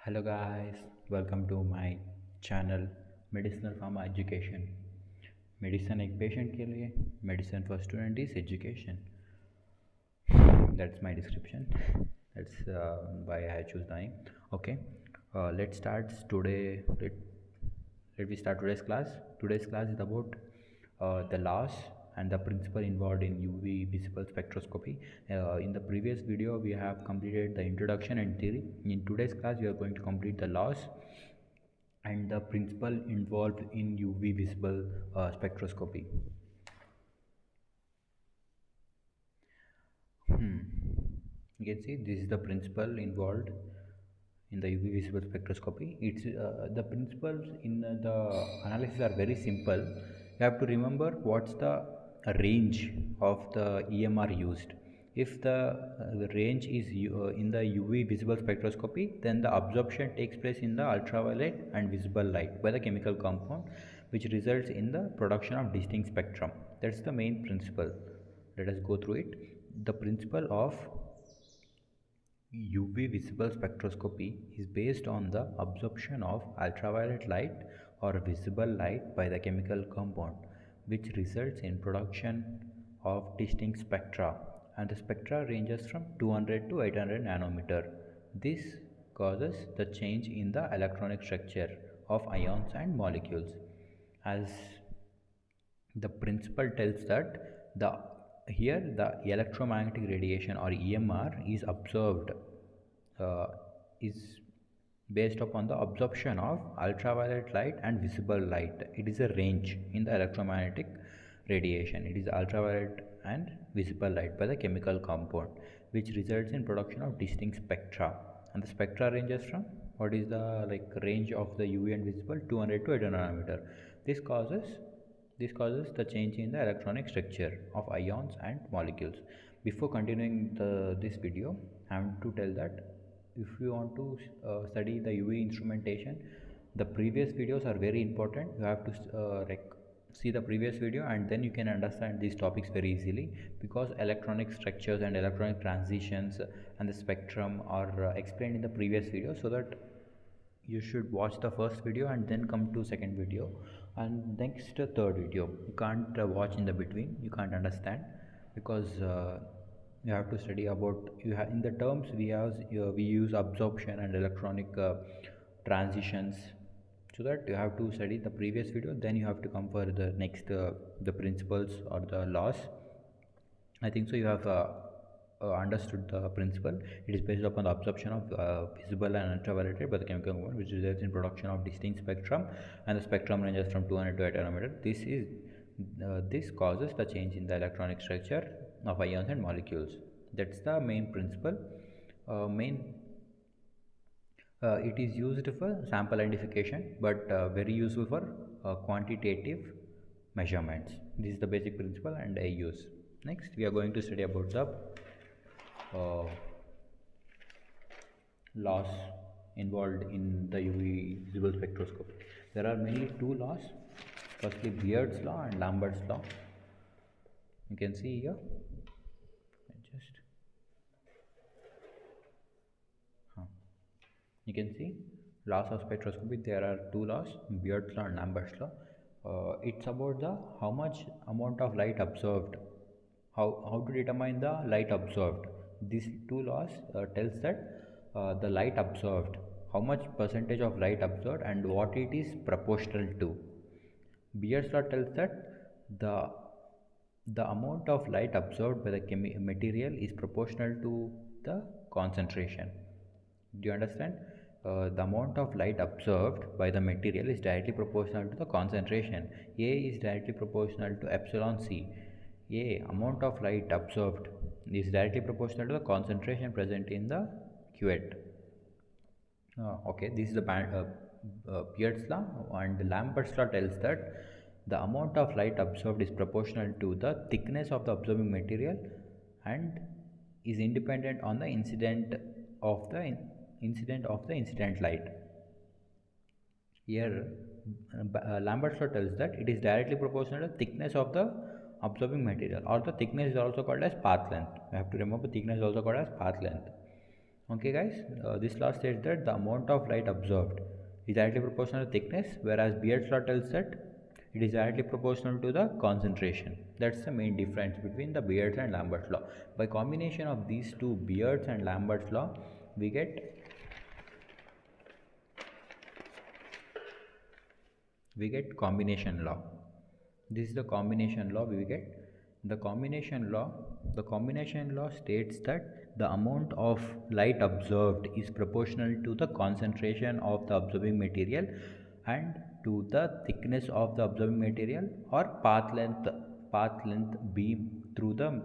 Hello guys, welcome to my channel Medicinal Pharma Education. Medicine एक patient के लिए, medicine for student is education. That's my description. That's why I choose the name. Okay, let's start today. Let me start today's class. Today's class is about the laws and the principle involved in UV visible spectroscopy. In the previous video, we have completed the introduction and theory. In today's class, we are going to complete the laws and the principle involved in UV visible spectroscopy. You can see this is the principle involved in the UV visible spectroscopy. It's the principles in the analysis are very simple. You have to remember what's the range of the EMR used. If the range is in the UV visible spectroscopy, then the absorption takes place in the ultraviolet and visible light by the chemical compound, which results in the production of distinct spectrum. That's the main principle. Let us go through it. The principle of UV visible spectroscopy is based on the absorption of ultraviolet light or visible light by the chemical compound, which results in production of distinct spectra, and the spectra ranges from 200 to 800 nanometer. This causes the change in the electronic structure of ions and molecules. As the principle tells that the electromagnetic radiation or EMR is observed uh, is based upon the absorption of ultraviolet light and visible light. It is a range in the electromagnetic radiation. It is ultraviolet and visible light by the chemical compound, which results in production of distinct spectra. And the spectra ranges from what is the range of the UV and visible 200 to 800 nanometer. This causes the change in the electronic structure of ions and molecules. Before continuing this video, I have to tell that if you want to study the UV instrumentation, the previous videos are very important. You have to see the previous video, and then you can understand these topics very easily, because electronic structures and electronic transitions and the spectrum are explained in the previous video. So that you should watch the first video and then come to second video and next third video. You can't watch in the between, you can't understand, because you have to study about in the terms we use absorption and electronic transitions. So that you have to study the previous video, then you have to come for the next the principles or the laws. I think so you have understood the principle. It is based upon the absorption of visible and ultraviolet light by the chemical compound, which results in production of distinct spectrum, and the spectrum ranges from 200 to 800 nanometer. This causes the change in the electronic structure of ions and molecules. That's the main principle. It is used for sample identification, but very useful for quantitative measurements. This is the basic principle and I use. Next, we are going to study about the laws involved in the UV visible spectroscopy. There are mainly two laws. Firstly, Beer's law and Lambert's law. You can see here. You can see laws of spectroscopy. There are two laws, Beer's law and Lambert's law. It's about the how much amount of light observed, how to determine the light observed. These two laws tells that the light observed, how much percentage of light observed and what it is proportional to. Beer's law tells that the amount of light absorbed by the material is proportional to the concentration. Do you understand? The amount of light absorbed by the material is directly proportional to the concentration. A is directly proportional to epsilon C. A amount of light absorbed is directly proportional to the concentration present in the cuvette. Okay, this is the Beer's law, and Lambert's law tells that the amount of light absorbed is proportional to the thickness of the absorbing material and is independent on the incident of the incident light. Here, Lambert's law tells that it is directly proportional to the thickness of the absorbing material, or the thickness is also called as path length. You have to remember thickness is also called as path length. Okay guys, this law states that the amount of light observed is directly proportional to thickness, whereas Beer's law tells that it is directly proportional to the concentration. That's the main difference between the Beer's and Lambert's law. By combination of these two, Beer's and Lambert's law, we get combination law. This is the combination law we get. The combination law states that the amount of light observed is proportional to the concentration of the observing material and to the thickness of the observing material or path length beam through the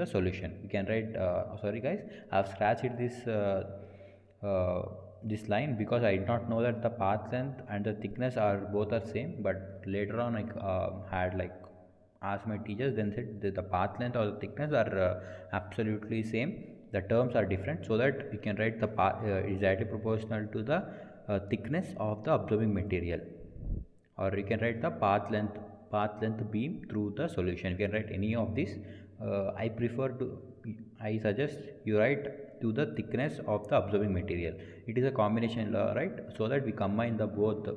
solution. We can write, sorry guys, I have scratched uh, this line because I did not know that the path length and the thickness are both are same, but later on I had like asked my teachers, then said that the path length or the thickness are absolutely same, the terms are different, so that we can write the path is directly proportional to the thickness of the observing material, or you can write the path length beam through the solution. You can write any of this. I suggest you write to the thickness of the observing material. It is a combination law, right? So that we combine the both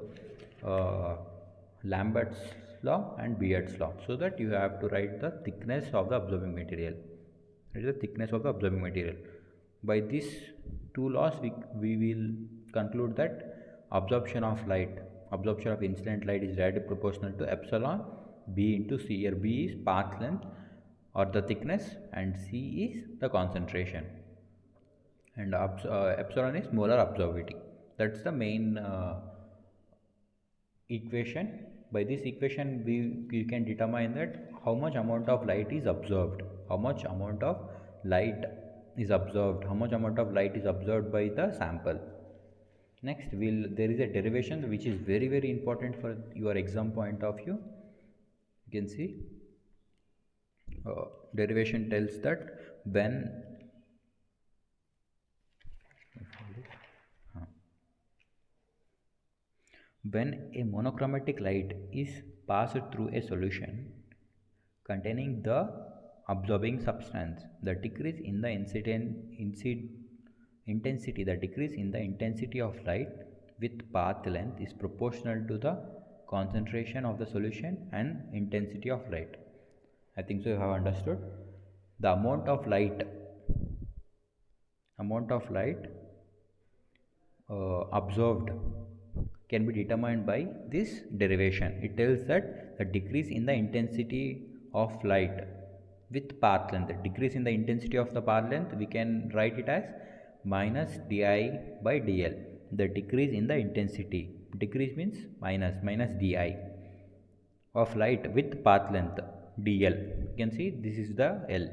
Lambert's law and Beer's law, so that you have to write the thickness of the observing material. It is the thickness of the observing material. By these two laws, we will conclude that absorption of incident light is directly proportional to epsilon b into c. Here b is path length or the thickness, and c is the concentration, and epsilon is molar absorbability. That's the main equation. By this equation, we can determine that how much amount of light is observed, how much amount of light is observed by the sample. Next, there is a derivation which is very very important for your exam point of view. You can see derivation tells that when a monochromatic light is passed through a solution containing the absorbing substance, the decrease in the intensity of light with path length is proportional to the concentration of the solution and intensity of light. I think so you have understood. The amount of light observed can be determined by this derivation. It tells that the decrease in the intensity of light with path length, the decrease in the intensity of the path length, we can write it as minus di by dl. The decrease in the intensity, decrease means minus di of light with path length dl. You can see this is the L.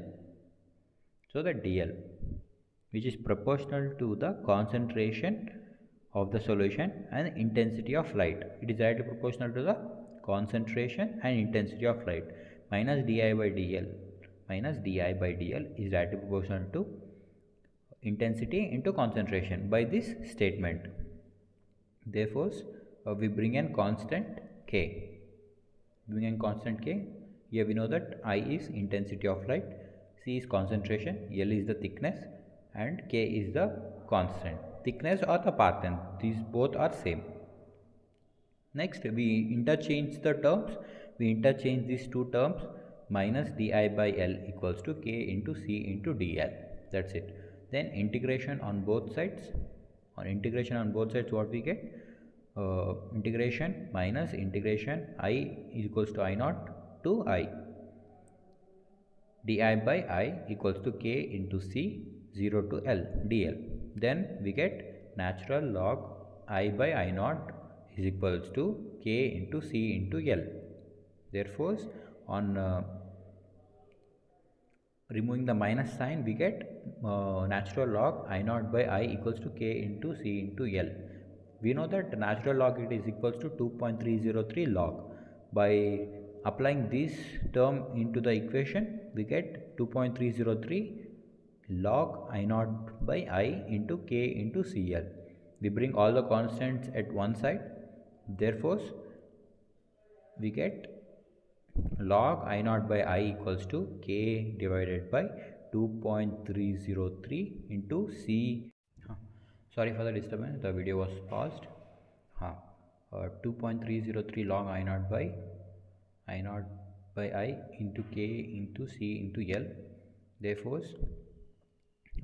So the dl, which is proportional to the concentration of the solution and intensity of light. It is directly proportional to the concentration and intensity of light. Minus di by dl is directly proportional to intensity into concentration by this statement. Therefore, we bring in constant k. Here we know that I is intensity of light, C is concentration, L is the thickness, and K is the constant. Thickness or the path length, these both are same. Next, we interchange the terms. We interchange these two terms. Minus di by L equals to K into C into dl. That's it. Then integration on both sides. On integration on both sides, what we get? Integration minus integration I equals to I naught to I. Di by I equals to K into C 0 to L dl. Then we get natural log I by I naught is equals to K into C into L. Therefore, on removing the minus sign, we get natural log I naught by I equals to K into C into L. We know that natural log it is equals to 2.303 log. By applying this term into the equation, we get 2.303 log I naught by I into K into Cl. We bring all the constants at one side. Therefore, we get log I naught by I equals to K divided by 2.303 into C. Huh. Sorry for the disturbance, the video was paused. Huh. 2.303 log I naught by I into K into C into L. Therefore,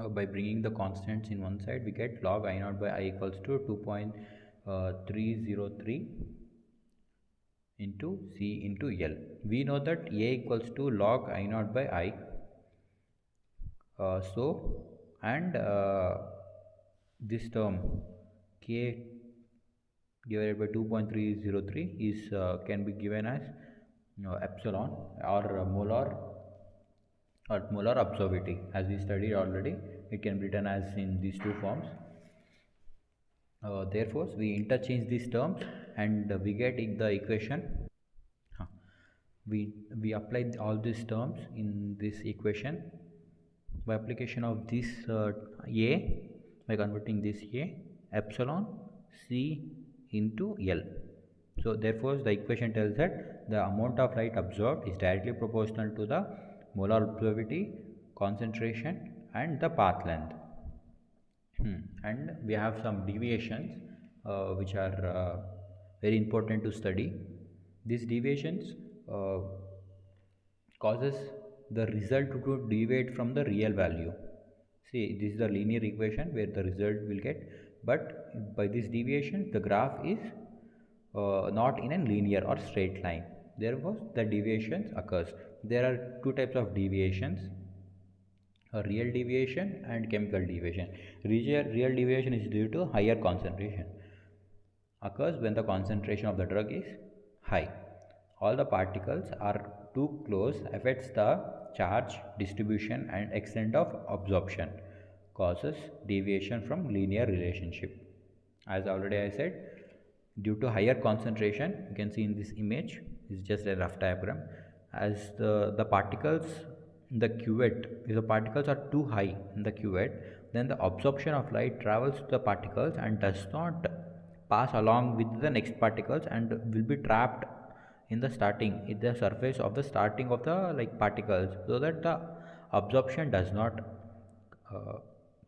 by bringing the constants in one side, we get log I naught by I equals to 2.303 into C into L. We know that A equals to log I naught by I. And this term K divided by 2.303 is can be given as epsilon or molar absorptivity. As we studied already, it can be written as in these two forms. Therefore, we interchange these terms and we get the equation. We apply all these terms in this equation by application of this A, by converting this A, epsilon C into L. So therefore, the equation tells that the amount of light absorbed is directly proportional to the molar absorptivity, concentration and the path length. And we have some deviations which are very important to study. These deviations causes the result to deviate from the real value. See, this is a linear equation where the result will get, but by this deviation the graph is not in a linear or straight line. Therefore, the deviations occurs. There are two types of deviations: a real deviation and chemical deviation. Real deviation is due to higher concentration. Occurs when the concentration of the drug is high. All the particles are too close, affects the charge distribution and extent of absorption, causes deviation from linear relationship. As already I said, due to higher concentration, you can see in this image, is just a rough diagram. As the particles in the cuvette, if the particles are too high in the cuvette, then the absorption of light travels to the particles and does not pass along with the next particles and will be trapped in the surface of the starting of the particles, so that the absorption does not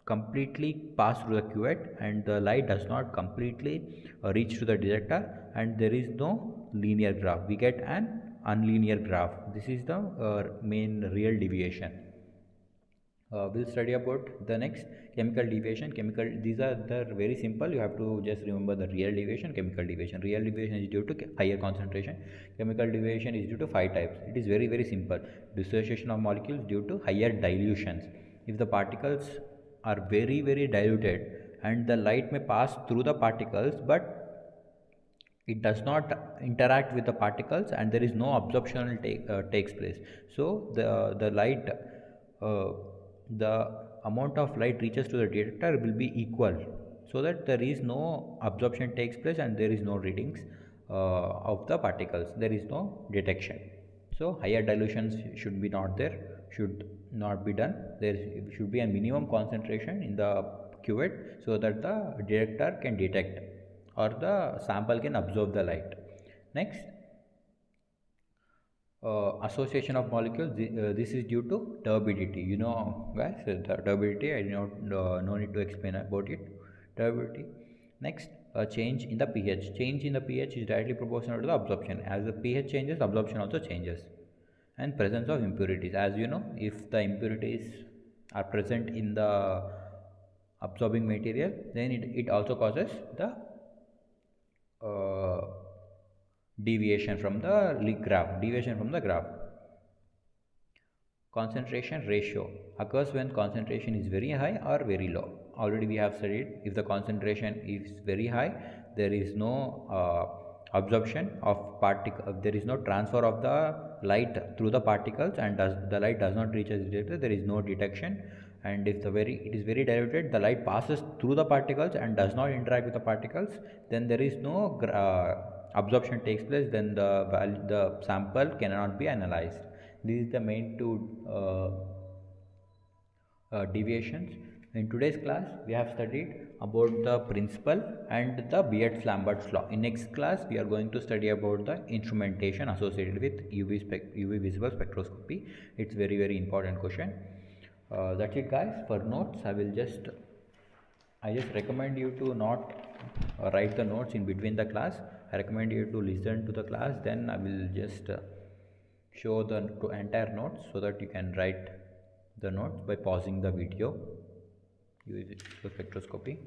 completely pass through the cuvette and the light does not completely reach to the detector, and there is no linear graph. We get an unlinear graph. This is the main real deviation. We'll study about the next chemical deviation. These are the very simple. You have to just remember the real deviation, chemical deviation. Real deviation is due to higher concentration. Chemical deviation is due to 5 types. It is very simple. Dissociation of molecules due to higher dilutions. If the particles are very diluted and the light may pass through the particles, but it does not interact with the particles and there is no absorption takes place. So the light the amount of light reaches to the detector will be equal, so that there is no absorption takes place and there is no readings of the particles, there is no detection. So higher dilutions should be not there, should not be done. There should be a minimum concentration in the cuvette so that the detector can detect or the sample can absorb the light. Next, association of molecules. This is due to turbidity. You know, guys, the turbidity. I no need to explain about it. Turbidity. Next, change in the pH. Change in the pH is directly proportional to the absorption. As the pH changes, absorption also changes. And presence of impurities. As you know, if the impurities are present in the absorbing material, then it also causes the deviation from the graph. Concentration ratio occurs when concentration is very high or very low. Already we have studied, if the concentration is very high, there is no absorption of particle, there is no transfer of the light through the particles, and the light does not reach a detector, there is no detection. And if it is very diluted, the light passes through the particles and does not interact with the particles, then there is no absorption takes place, then the sample cannot be analyzed. This is the main two deviations. In today's class, we have studied about the principle and the Beer-Lambert's law. In next class, we are going to study about the instrumentation associated with UV-visible spectroscopy. It's very important question. That's it guys. For notes I just recommend you to not write the notes in between the class. I recommend you to listen to the class, then I will just show the entire notes so that you can write the notes by pausing the video. Use the spectroscopy.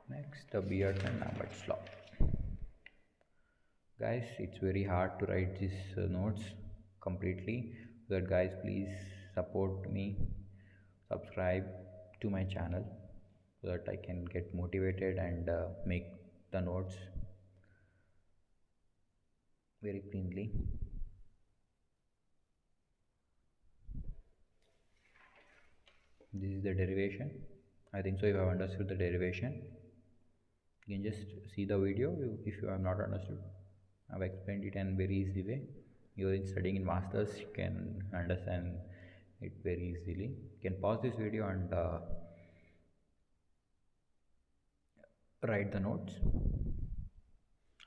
Next, the Beer-Lambert Law. Guys, it's very hard to write these notes completely. So that guys, please support me, subscribe to my channel so that I can get motivated and make the notes very cleanly. This is the derivation. I think so you have understood the derivation. You can just see the video if you have not understood. I've explained it in a very easy way. You're studying in masters, you can understand it very easily. You can pause this video and write the notes.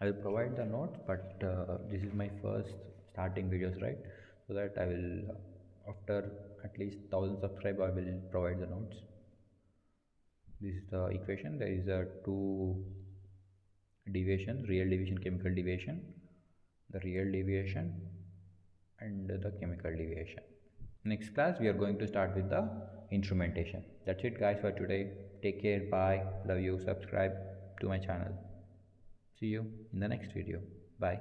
I will provide the notes, but this is my first starting videos, right? So that I will, after at least 1000 subscribers, I will provide the notes. This is the equation. There is a two deviation, real deviation, chemical deviation, the real deviation and the chemical deviation. Next class we are going to start with the instrumentation. That's it guys for today. Take care, bye, love you, subscribe to my channel. See you in the next video. Bye.